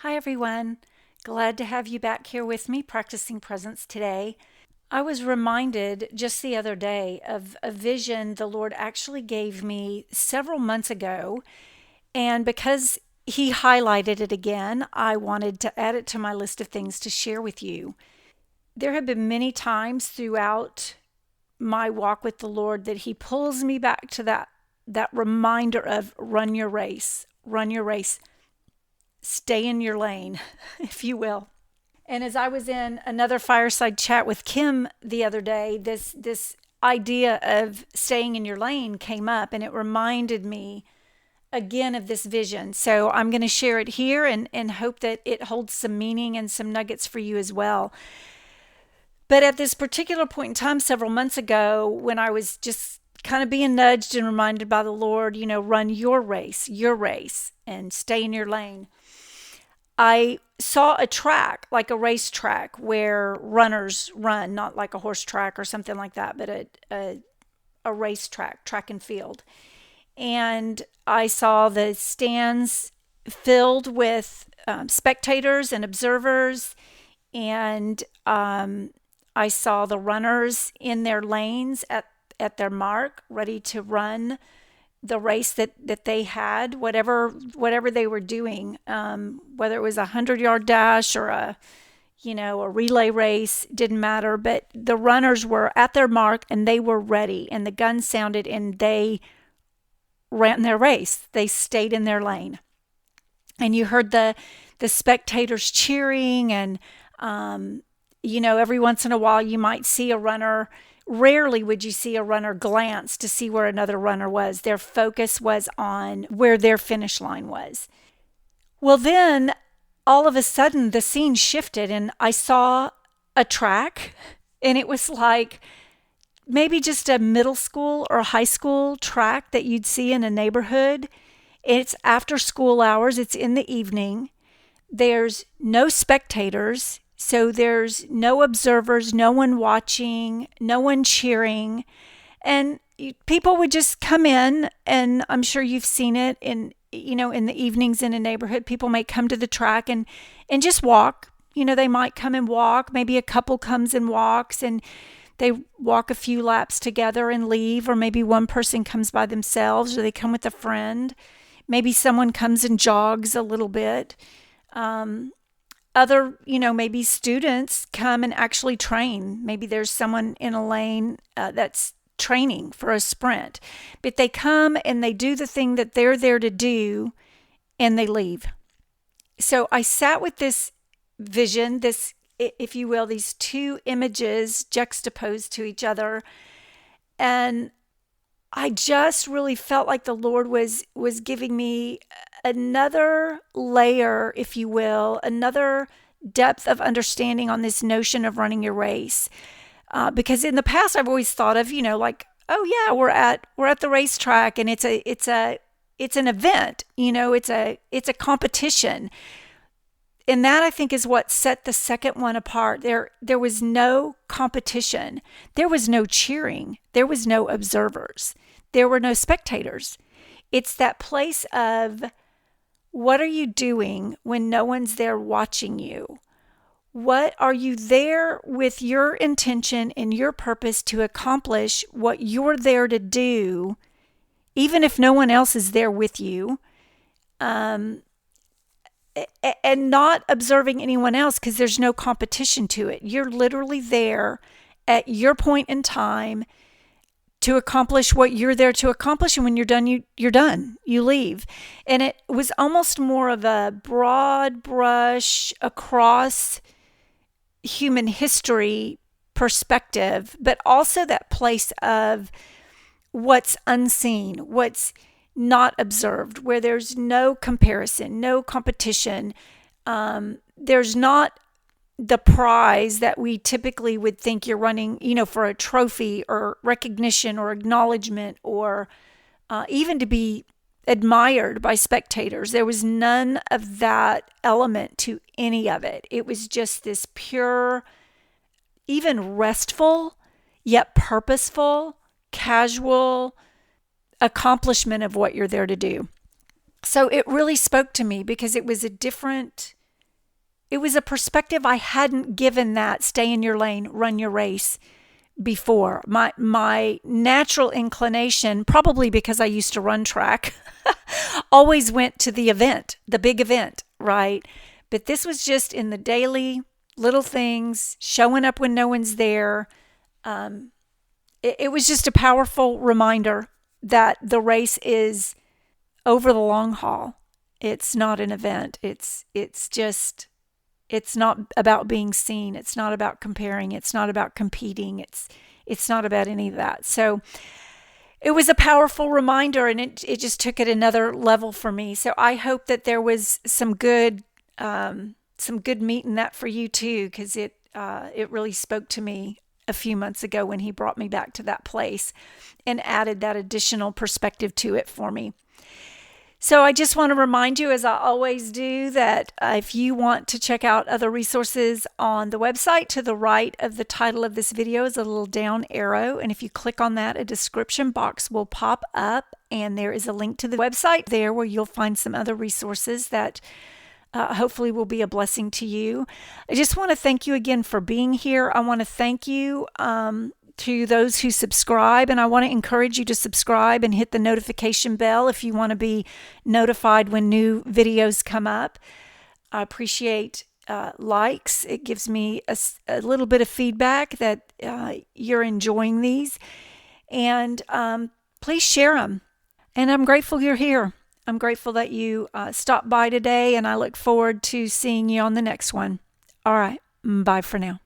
Hi, everyone. Glad to have you back here with me practicing presence today. I was reminded just the other day of a vision the Lord actually gave me several months ago. And because He highlighted it again, I wanted to add it to my list of things to share with you. There have been many times throughout my walk with the Lord that He pulls me back to that reminder of run your race, stay in your lane, if you will. And as I was in another fireside chat with Kim the other day, this idea of staying in your lane came up, and it reminded me again of this vision. So I'm going to share it here and hope that it holds some meaning and some nuggets for you as well. But at this particular point in time, several months ago, when I was just kind of being nudged and reminded by the Lord, run your race, and stay in your lane. I saw a track, like a racetrack, where runners run, not like a horse track or something like that, but a racetrack, track and field. And I saw the stands filled with spectators and observers, and I saw the runners in their lanes at their mark, ready to run the race that they had, whatever they were doing, whether it was a 100-yard dash or a relay race, didn't matter. But the runners were at their mark and they were ready, and the gun sounded and they ran their race. They stayed in their lane, and you heard the spectators cheering, and every once in a while you might see a runner. Rarely would you see a runner glance to see where another runner was. Their focus was on where their finish line was. Well, then all of a sudden the scene shifted, and I saw a track, and it was like maybe just a middle school or high school track that you'd see in a neighborhood. It's after school hours, it's in the evening. There's no spectators. So there's no observers, no one watching, no one cheering. And people would just come in, and I'm sure you've seen it in the evenings in a neighborhood. People might come to the track and just walk. They might come and walk. Maybe a couple comes and walks, and they walk a few laps together and leave. Or maybe one person comes by themselves, or they come with a friend. Maybe someone comes and jogs a little bit. Other, maybe students come and actually train. Maybe there's someone in a lane that's training for a sprint. But they come and they do the thing that they're there to do, and they leave. So I sat with this vision, this, if you will, these two images juxtaposed to each other. And I just really felt like the Lord was giving me another layer, if you will, another depth of understanding on this notion of running your race. Because in the past, I've always thought of, like, oh yeah, we're at the racetrack, and it's an event, it's a competition. And that, I think, is what set the second one apart. There was no competition. There was no cheering. There was no observers. There were no spectators. It's that place of, what are you doing when no one's there watching you? What are you there with your intention and your purpose to accomplish what you're there to do, even if no one else is there with you? And not observing anyone else, because there's no competition to it. You're literally there at your point in time to accomplish what you're there to accomplish. And when you're done, you're done. You leave. And it was almost more of a broad brush across human history perspective, but also that place of what's unseen, what's not observed, where there's no comparison, no competition. There's not the prize that we typically would think you're running, for a trophy or recognition or acknowledgement, or even to be admired by spectators. There was none of that element to any of it. It was just this pure, even restful, yet purposeful, casual accomplishment of what you're there to do. So it really spoke to me, because it was a different it was a perspective I hadn't given that stay in your lane, run your race before. My natural inclination, probably because I used to run track, always went to the event, the big event, right? But this was just in the daily little things, showing up when no one's there. It was just a powerful reminder that the race is over the long haul. It's not an event. It's not about being seen. It's not about comparing. It's not about competing. It's not about any of that. So it was a powerful reminder, and it just took it another level for me. So I hope that there was some good meat in that for you too, because it really spoke to me a few months ago when he brought me back to that place and added that additional perspective to it for me. So I just want to remind you, as I always do, that if you want to check out other resources on the website, to the right of the title of this video is a little down arrow. And if you click on that, a description box will pop up, and there is a link to the website there where you'll find some other resources that hopefully will be a blessing to you. I just want to thank you again for being here. I want to thank you to those who subscribe, and I want to encourage you to subscribe and hit the notification bell if you want to be notified when new videos come up. I appreciate likes. It gives me a little bit of feedback that you're enjoying these, and please share them. And I'm grateful you're here. I'm grateful that you stopped by today, and I look forward to seeing you on the next one. All right. Bye for now.